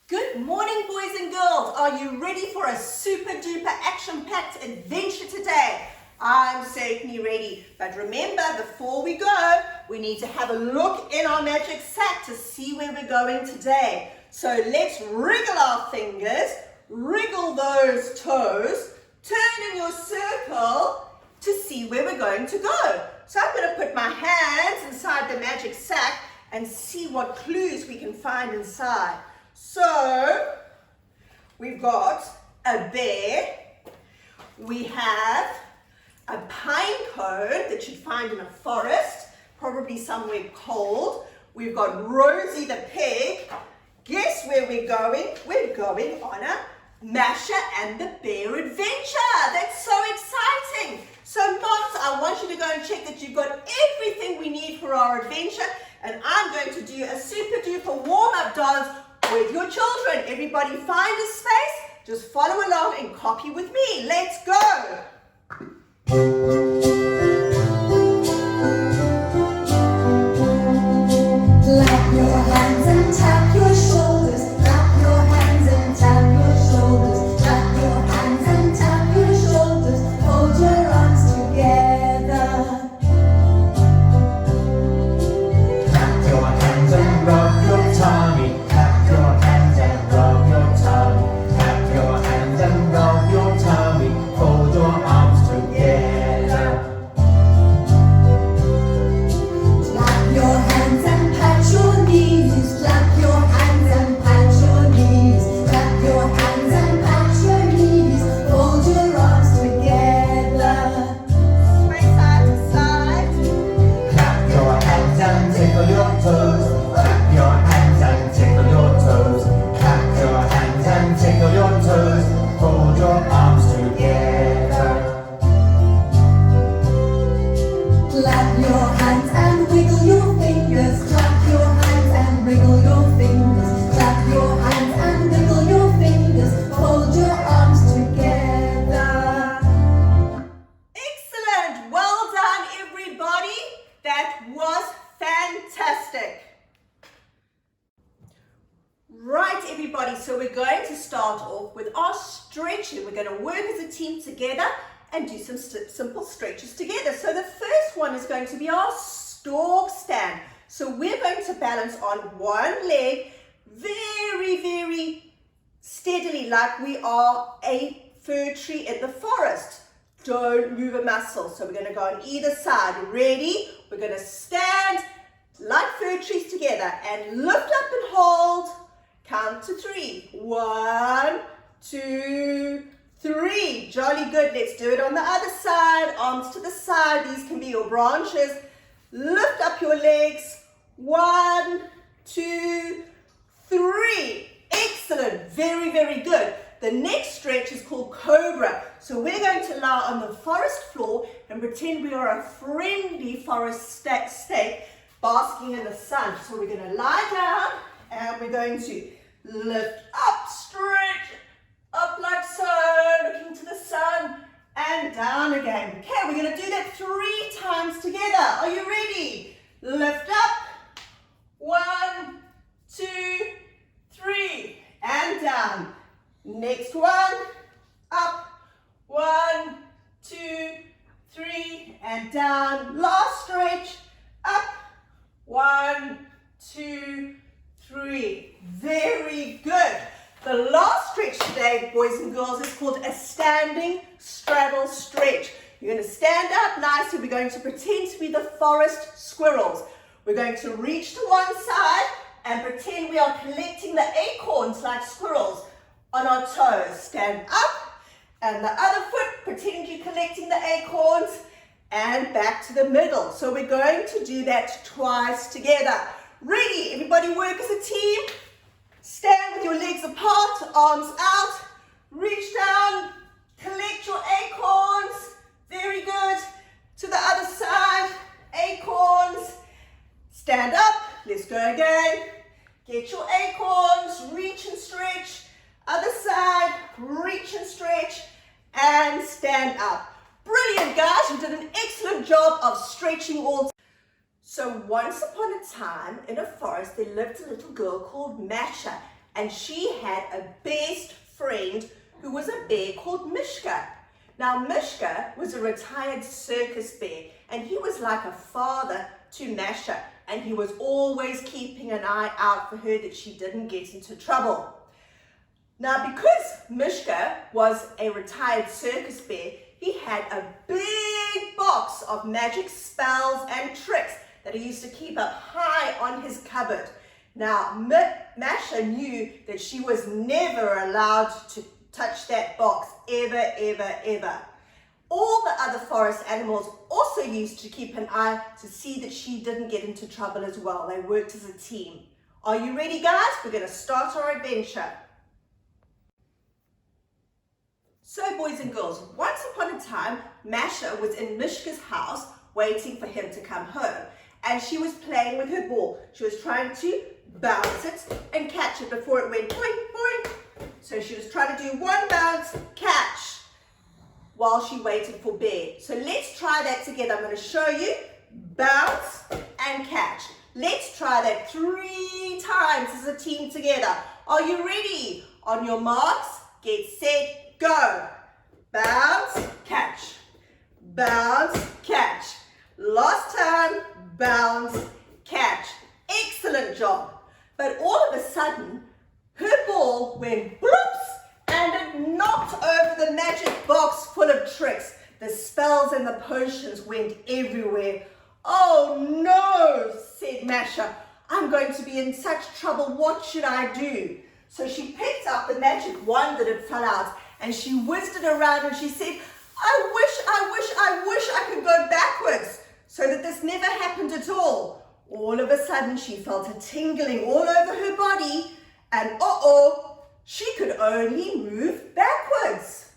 Good morning, boys and girls. Are you ready for a super duper action-packed adventure today? I'm certainly ready. But remember, before we go, we need to have a look in our magic sack to see where we're going today. So let's wriggle our fingers, wriggle those toes, turn in your circle to see where we're going to go. So I'm going to put my hands inside the magic sack and see what clues we can find inside. So, we've got a bear, we have a pine cone that you'd find in a forest, probably somewhere cold. We've got Rosie the pig. Guess where we're going? We're going on a Masha and the Bear adventure. That's so exciting. So moms, I want you to go and check that you've got everything we need for our adventure, and I'm going to do a super duper warm-up dance with your children. Everybody find a space, just follow along and copy with me. Let's go. Clap your hands and tap your shoulders. Clap your hands and tap your shoulders. Clap your hands and tap your shoulders. Hold your arms together. Clap your hands and rub your tummy. Clap your hands and rub your tummy. Clap your hands and rub your tummy. Hold your arms together. Clap your hands and pat your knees. Clap your hands and pat your knees. Clap your hands and pat your knees. Hold your arms together. Sway side to side. Clap your hands and tickle your toes. Clap your hands and tickle your toes. Clap your hands and tickle your toes. Hold your arms together. Clap your hands and wiggle your fingers. Clap your hands and wiggle your fingers. Clap your hands and wiggle your fingers. Hold your arms together. Excellent. Well done, everybody. That was fantastic. Right, everybody, so we're going to start off with our stretching. We're going to work as a team together and do some simple stretches together. So the first one is going to be our stork stand. So we're going to balance on one leg very, very steadily, like we are a fir tree in the forest. Don't move a muscle. So we're going to go on either side. Ready? We're going to stand like fir trees together and lift up and hold. Count to 3. 1, 2, 3. Jolly good. Let's do it on the other side. Arms to the side. These can be your branches. Lift up your legs. 1, 2, 3. Excellent. Very, very good. The next stretch is called Cobra. So we're going to lie on the forest floor and pretend we are a friendly forest snake basking in the sun. So we're going to lie down and we're going to lift up, stretch, up like so, looking to the sun, and down again. Okay, we're going to do that 3 times together. Are you ready? Lift up. 1, 2, 3, and down. Next one, up. 1, 2, 3, and down. Last stretch, up. 1, 2, 3. Very good. The last stretch today, boys and girls, is called a standing straddle stretch. You're going to stand up nicely. We're going to pretend to be the forest squirrels. We're going to reach to one side and pretend we are collecting the acorns like squirrels on our toes. Stand up, and the other foot, pretend you're collecting the acorns, and back to the middle. So we're going to do that twice together. Ready? Everybody work as a team. Stand with your legs apart, arms out. Reach down, collect your acorns. Very good. To the other side, acorns. Stand up. Let's go again. Get your acorns, reach and stretch. Other side, reach and stretch, and stand up. Brilliant, guys. You did an excellent job of stretching all. So once upon a time in a forest, there lived a little girl called Masha, and she had a best friend who was a bear called Mishka. Now Mishka was a retired circus bear, and he was like a father to Masha, and he was always keeping an eye out for her that she didn't get into trouble. Now because Mishka was a retired circus bear, he had a big box of magic spells and tricks that he used to keep up high on his cupboard. Now Masha knew that she was never allowed to touch that box, ever, ever, ever. All the other forest animals also used to keep an eye to see that she didn't get into trouble as well. They worked as a team. Are you ready, guys? We're going to start our adventure. So, boys and girls, once upon a time, Masha was in Mishka's house waiting for him to come home. And she was playing with her ball. She was trying to bounce it and catch it before it went boing, boing. So she was trying to do one bounce, catch, while she waited for Bear. So let's try that together. I'm going to show you bounce and catch. Let's try that 3 times as a team together. Are you ready? On your marks, get set, go. Bounce, catch. Bounce, catch. Last time, bounce, catch. Excellent job. But all of a sudden, her ball went bloops and it knocked over the magic box full of tricks. The spells and the potions went everywhere. Oh no, said Masha. I'm going to be in such trouble. What should I do? So she picked up the magic wand that had fell out and she whizzed it around and she said, I wish I could go backwards so that this never happened at all. All of a sudden, she felt a tingling all over her body, and she could only move backwards.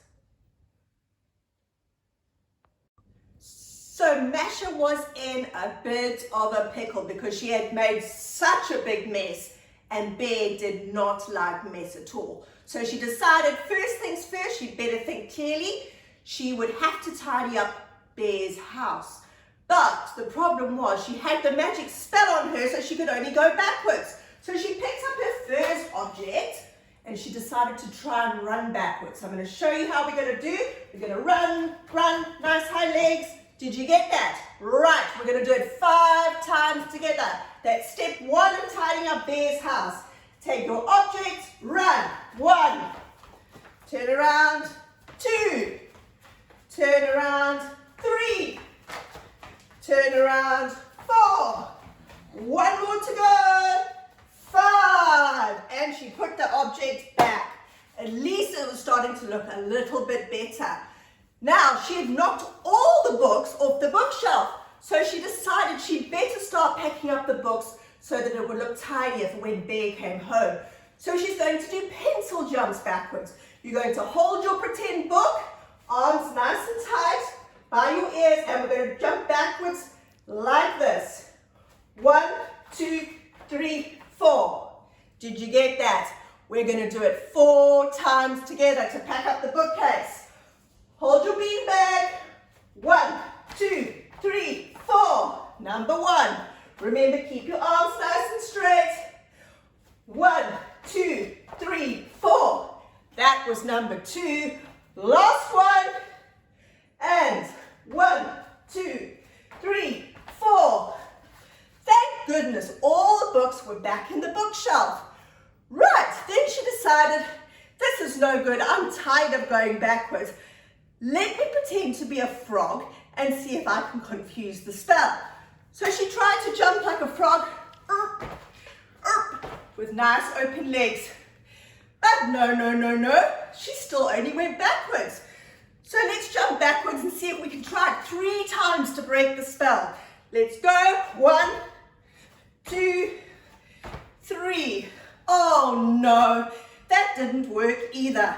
So Masha was in a bit of a pickle because she had made such a big mess, and Bear did not like mess at all. So she decided, first things first, she'd better think clearly. She would have to tidy up Bear's house. But the problem was she had the magic spell on her, so she could only go backwards. So she picked up her first object and she decided to try and run backwards. So I'm going to show you how we're going to do. We're going to run, nice high legs. Did you get that? Right, we're going to do it 5 times together. That's step 1 in tidying up Bear's house. Take your object, run. 1, turn around, 2, turn around, 3, turn around, 4, 1 more to go, 5, and she put the object back. At least it was starting to look a little bit better. Now she had knocked all the books off the bookshelf, so she decided she'd better start packing up the books so that it would look tidier for when Bear came home. So she's going to do pencil jumps backwards. You're going to hold your pretend book, arms nice and tight, by your ears, and we're going to jump backwards like this. 1, 2, 3, 4. Did you get that? We're going to do it 4 times together to pack up the bookcase. Hold your beanbag. 1, 2, 3, 4. Number 1. Remember, keep your arms nice and straight. 1, 2, 3, 4. That was number 2. Last one. And 1, 2, 3, 4. Thank goodness all the books were back in the bookshelf. Right, then she decided, this is no good. I'm tired of going backwards. Let me pretend to be a frog and see if I can confuse the spell. So she tried to jump like a frog with nice open legs. But no. She still only went backwards. So let's jump backwards and see if we can try it 3 times to break the spell. Let's go. 1, 2, 3. Oh no, that didn't work either.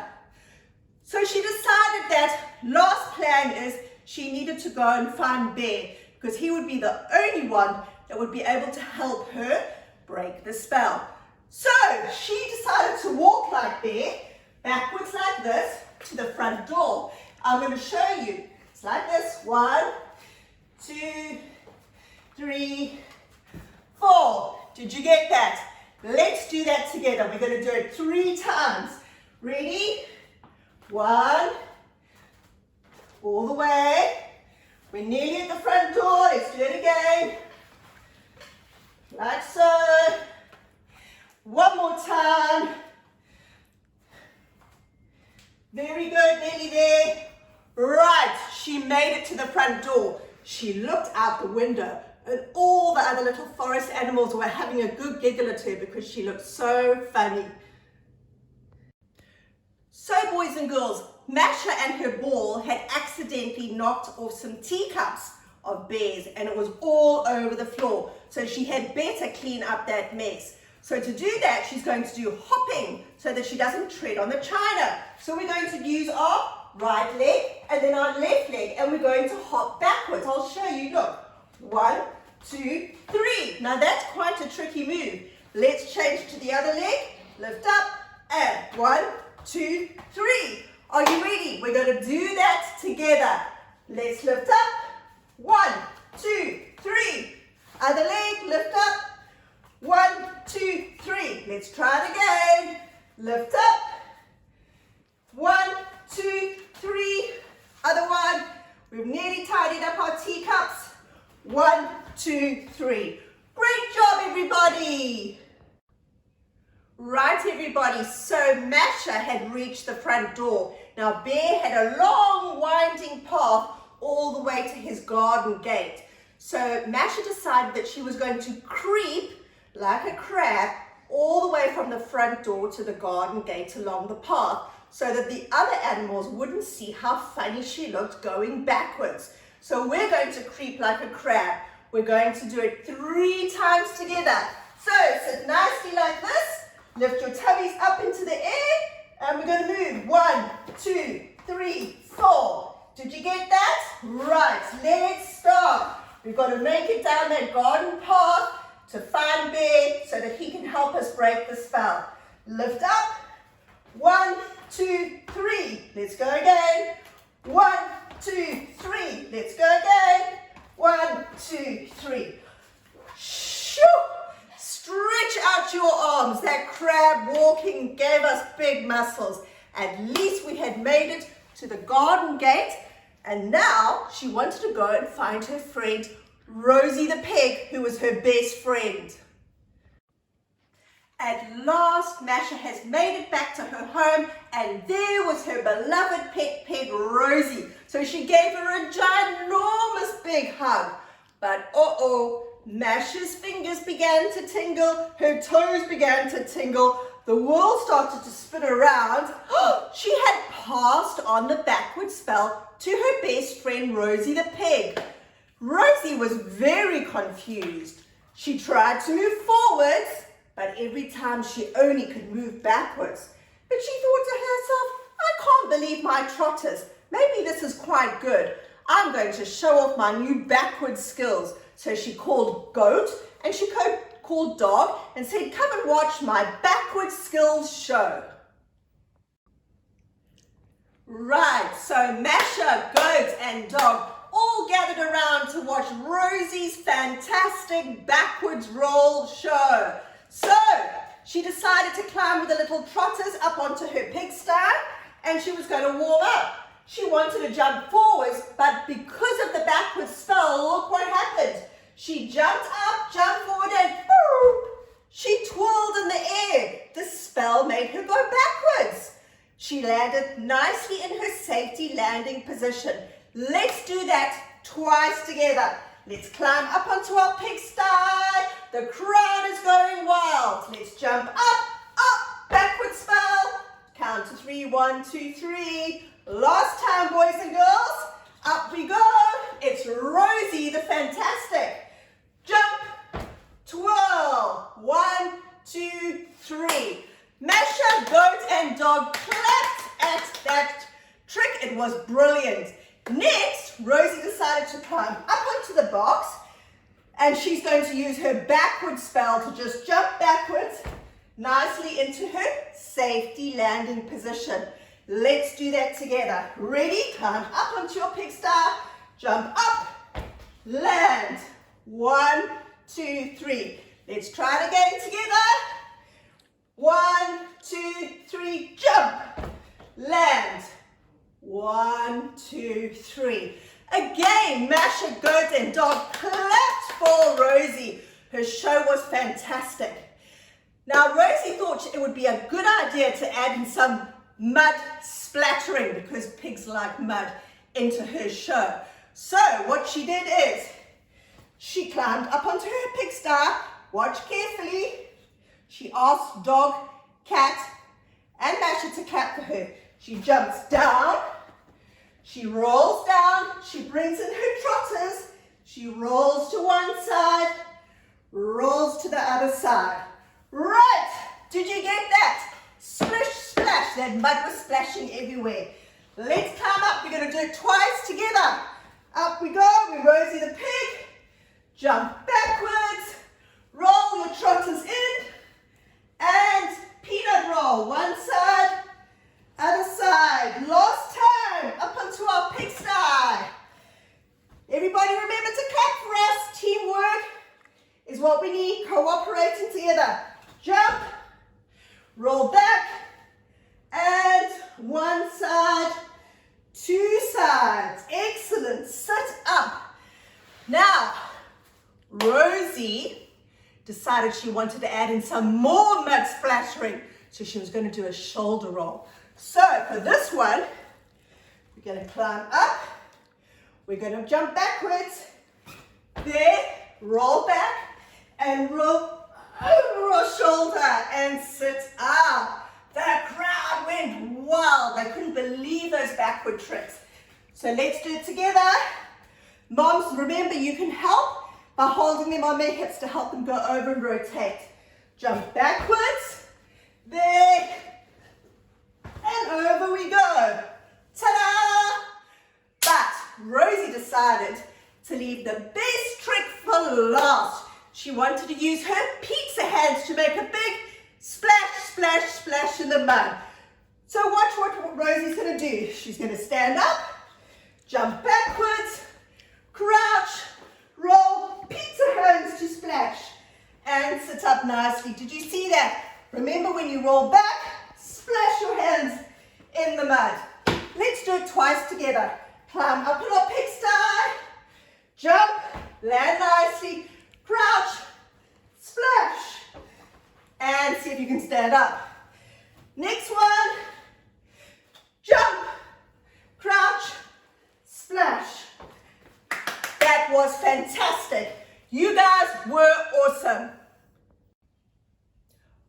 So she decided that last plan is she needed to go and find Bear because he would be the only one that would be able to help her break the spell. So she decided to walk like Bear, backwards like this, to the front door. I'm going to show you. It's like this. 1, 2, 3, 4. Did you get that? Let's do that together. We're going to do it 3 times. Ready? 1. All the way. We're nearly at the front door. Let's do it again. Like so. One more time. Very good, nearly there. Right, she made it to the front door. She looked out the window and all the other little forest animals were having a good giggle at her because she looked so funny. So boys and girls, Masha and her ball had accidentally knocked off some teacups of Bear's and it was all over the floor. So she had better clean up that mess. So to do that, she's going to do hopping so that she doesn't tread on the china. So we're going to use our right leg and then our left leg and we're going to hop backwards. I'll show you, look. 1, 2, 3. Now that's quite a tricky move. Let's change to the other leg. Lift up and 1, 2, 3. Are you ready? We're going to do that together. Let's lift up. 1, 2, 3. Other leg, lift up. 1, 2, 3. Let's try it again. Lift up. 1, 2, 3. Other one. We've nearly tidied up our teacups. 1, 2, 3. Great job, everybody. Right, everybody. So Masha had reached the front door. Now Bear had a long winding path all the way to his garden gate. So Masha decided that she was going to creep like a crab all the way from the front door to the garden gate along the path so that the other animals wouldn't see how funny she looked going backwards. So we're going to creep like a crab. We're going to do it 3 times together. So sit nicely like this. Lift your tummies up into the air and we're going to move. 1, 2, 3, 4. Did you get that? Right, let's start. We've got to make it down that garden path to find Bear so that he can help us break the spell. Lift up. 1, 2, 3. Let's go again. 1, 2, 3. Let's go again. 1, 2, 3. Shoo! Stretch out your arms. That crab walking gave us big muscles. At least we had made it to the garden gate. And now she wanted to go and find her friend Rosie the pig, who was her best friend. At last, Masha has made it back to her home, and there was her beloved pet pig, Rosie. So she gave her a ginormous big hug. But Masha's fingers began to tingle, her toes began to tingle, the world started to spin around. She had passed on the backward spell to her best friend, Rosie the pig. Rosie was very confused. She tried to move forwards, but every time she only could move backwards. But she thought to herself, I can't believe my trotters. Maybe this is quite good. I'm going to show off my new backward skills. So she called Goat and she called Dog and said, come and watch my backward skills show. Right, so Masha, Goat and Dog all gathered around to watch Rosie's fantastic backwards roll show. So she decided to climb with the little trotters up onto her pigsty and she was going to warm up. She wanted to jump forwards, but because of the backward spell, look what happened. She jumped up, jumped forward, and she twirled in the air. The spell made her go backwards. She landed nicely in her safety landing position. Let's do that twice together. Let's climb up onto our pigsty. The crowd is going wild. Let's jump up, backward spell. Count to 3, 1, 2, 3. Last time, boys and girls. Up we go. It's Rosie the Fantastic. Jump, twirl. 1, 2, 3. Masha, Goat and Dog clapped at that trick. It was brilliant. Next, Rosie decided to climb up onto the box and she's going to use her backward spell to just jump backwards nicely into her safety landing position. Let's do that together. Ready? Climb up onto your pigsty, jump up, land. 1, 2, 3. Let's try it again together. 1, 2, 3, jump. Land. 1, 2, 3. Again, Masha, goat and dog clapped for Rosie. Her show was fantastic. Now, Rosie thought it would be a good idea to add in some mud splattering because pigs like mud into her show. So what she did is she climbed up onto her pigsty. Watch carefully. She asked dog, cat, and Masha to clap for her. She jumps down. She rolls down. She brings in her trotters. She rolls to one side, rolls to the other side. Right, did you get that? Splish, splash, that mud was splashing everywhere. Let's climb up, we're gonna do it twice together. Up we go, with Rosie the pig. Jump backwards, roll your trotters in, and peanut roll. One side, other side. Last time, up onto our pigsty. Everybody remember to clap for us. Teamwork is what we need, cooperating together. Jump, roll back, and one side, two sides. Excellent. Sit up. Now, Rosie decided she wanted to add in some more mud splattering, so she was going to do a shoulder roll. So for this one, we're going to climb up. We're going to jump backwards. There, roll back, and roll over our shoulder and sit up. The crowd went wild. They couldn't believe those backward tricks. So let's do it together. Moms, remember you can help by holding them on their hips to help them go over and rotate. Jump backwards. There. And over we go. Ta-da! But Rosie decided to leave the best trick for last. She wanted to use her pizza hands to make a big splash, splash, splash in the mud. So watch what Rosie's going to do. She's going to stand up, jump backwards, crouch, roll, pizza hands to splash, and sit up nicely. Did you see that? Remember when you roll back, splash your hands in the mud. Let's do it twice together. Climb up on our pigsty, jump, land nicely, crouch, splash, and see if you can stand up. Next one, jump, crouch, splash. That was fantastic. You guys were awesome.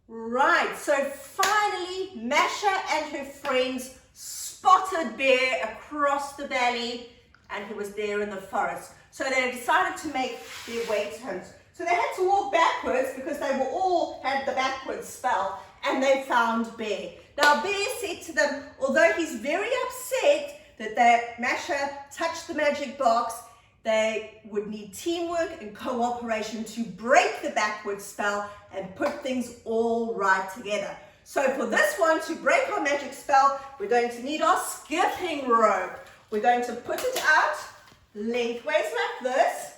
Right, so finally Masha and her friends spotted Bear across the valley, and he was there in the forest. So they decided to make their way to him. So they had to walk backwards because they were all had the backwards spell, and they found Bear. Now Bear said to them, although he's very upset that Masha touched the magic box, they would need teamwork and cooperation to break the backwards spell and put things all right together. So for this one, to break our magic spell, we're going to need our skipping rope. We're going to put it out lengthways like this.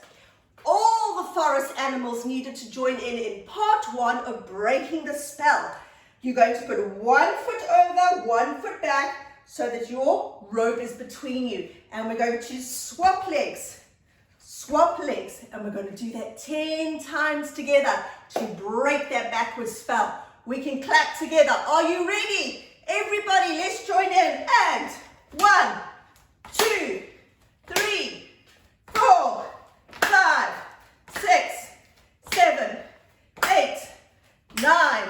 All the forest animals needed to join in part one of breaking the spell. You're going to put 1 foot over, 1 foot back, so that your rope is between you. And we're going to swap legs, and we're going to do that 10 times together to break that backward spell. We can clap together. Are you ready? Everybody, let's join in. And 1, 2, 3, 4, 5, 6, 7, 8, 9,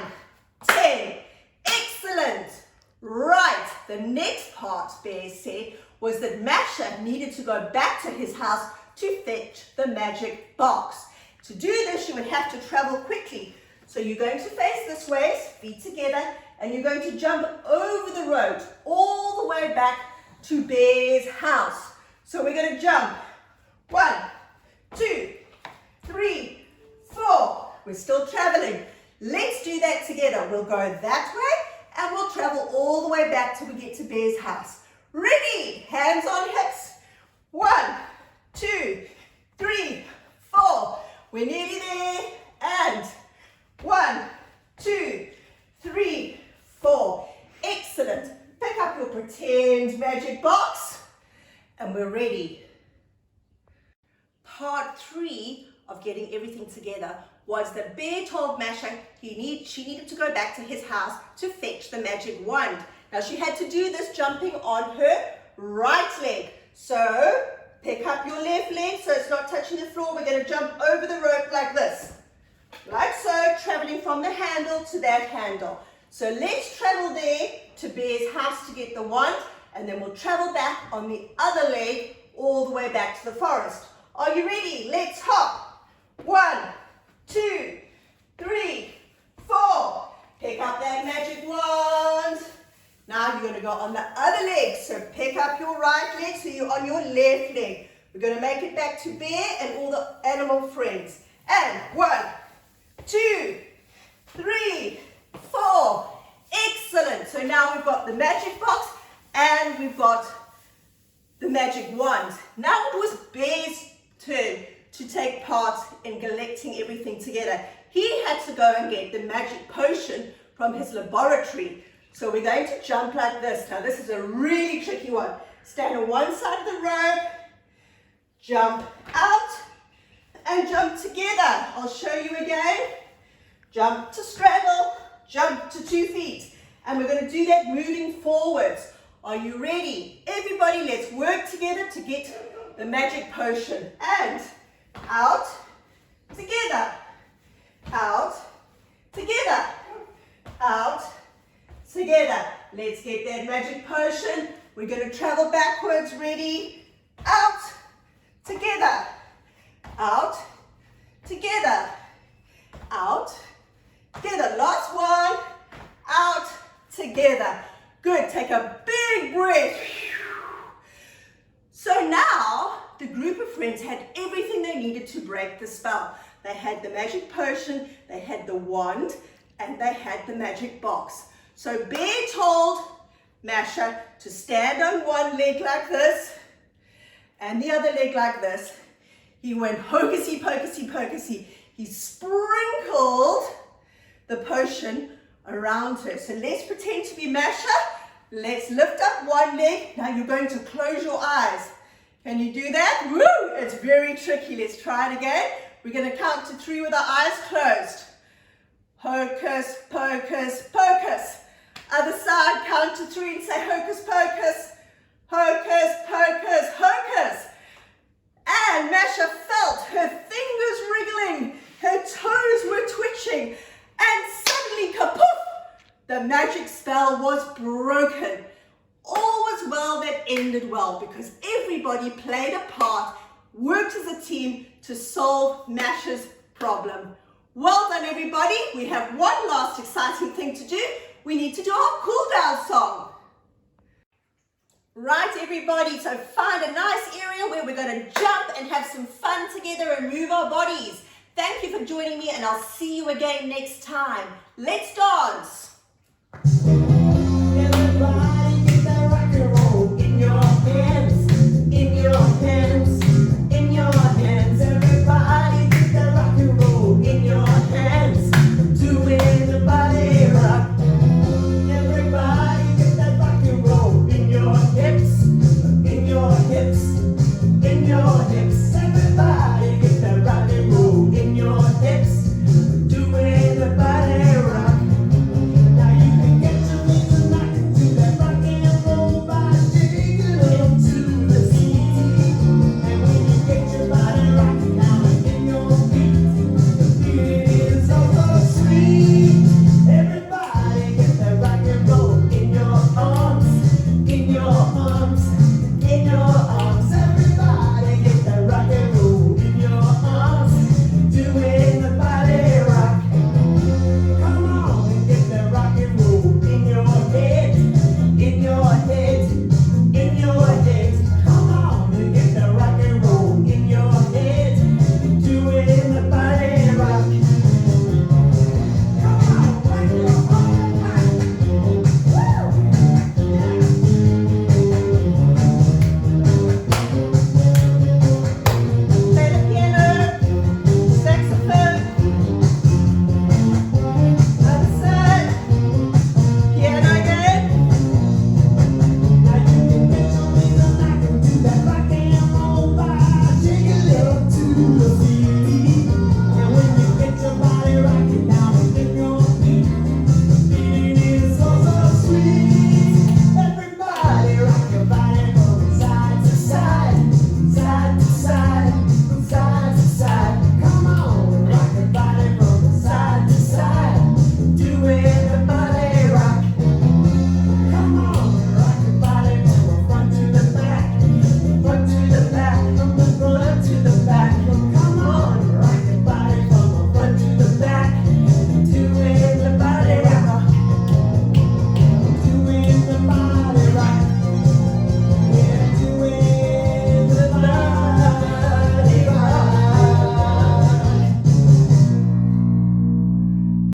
10. Excellent. Right. The next part, Bear said, was that Masha needed to go back to his house to fetch the magic box. To do this, you would have to travel quickly. So you're going to face this way, feet together, and you're going to jump over the road all the way back to Bear's house. So we're going to jump. 1, 2, 3, 4. We're still traveling. Let's do that together. We'll go that way, and we'll travel all the way back till we get to Bear's house. Ready? Hands on hips. 1, 2, 3, 4. We're nearly there. And 1, 2, 3, 4. Excellent. Pick up your pretend magic box and we're ready. Part 3 of getting everything together was that Bear told Masha she needed to go back to his house to fetch the magic wand. Now she had to do this jumping on her right leg. So pick up your left leg so it's not touching the floor. We're going to jump over the rope like this. Like so, traveling from the handle to that handle. So let's travel there to Bear's house to get the wand, and then we'll travel back on the other leg all the way back to the forest. Are you ready? Let's hop. 1, 2, 3, 4. Pick up that magic wand. Now you're going to go on the other leg. So pick up your right leg so you're on your left leg. We're going to make it back to Bear and all the animal friends. And 1, 2, 3, 4. Excellent. So now we've got the magic box and we've got the magic wand. Now it was Bear's turn to take part in collecting everything together. He had to go and get the magic potion from his laboratory. So we're going to jump like this. Now this is a really tricky one. Stand on one side of the rope, jump out, and jump together. I'll show you again. Jump to straddle, jump to 2 feet. And we're going to do that moving forwards. Are you ready? Everybody, let's work together to get the magic potion. And out, together, out, together, out, together. Let's get that magic potion. We're going to travel backwards. Ready? Out, together, out, together, out, together. Last one. Out, together. Good. Take a big breath. So now the group of friends had everything they needed to break the spell. They had the magic potion, they had the wand, and they had the magic box. So Bear told Masha to stand on one leg like this and the other leg like this. He went hocusy pocusy pocusy. He sprinkled the potion around her. So let's pretend to be Masha. Let's lift up one leg. Now you're going to close your eyes. Can you do that? Woo! It's very tricky. Let's try it again. We're going to count to 3 with our eyes closed. Hocus pocus pocus. Other side, count to 3 and say hocus pocus. Hocus pocus hocus. And Masha felt her fingers wriggling. Her toes were twitching. And suddenly, kapoof! The magic spell was broken. All was well that ended well because everybody played a part, worked as a team to solve Masha's problem. Well done, everybody. We have one last exciting thing to do. We need to do our cool down song. Right, everybody, so find a nice area where we're going to jump and have some fun together and move our bodies. Thank you for joining me and I'll see you again next time. Let's dance.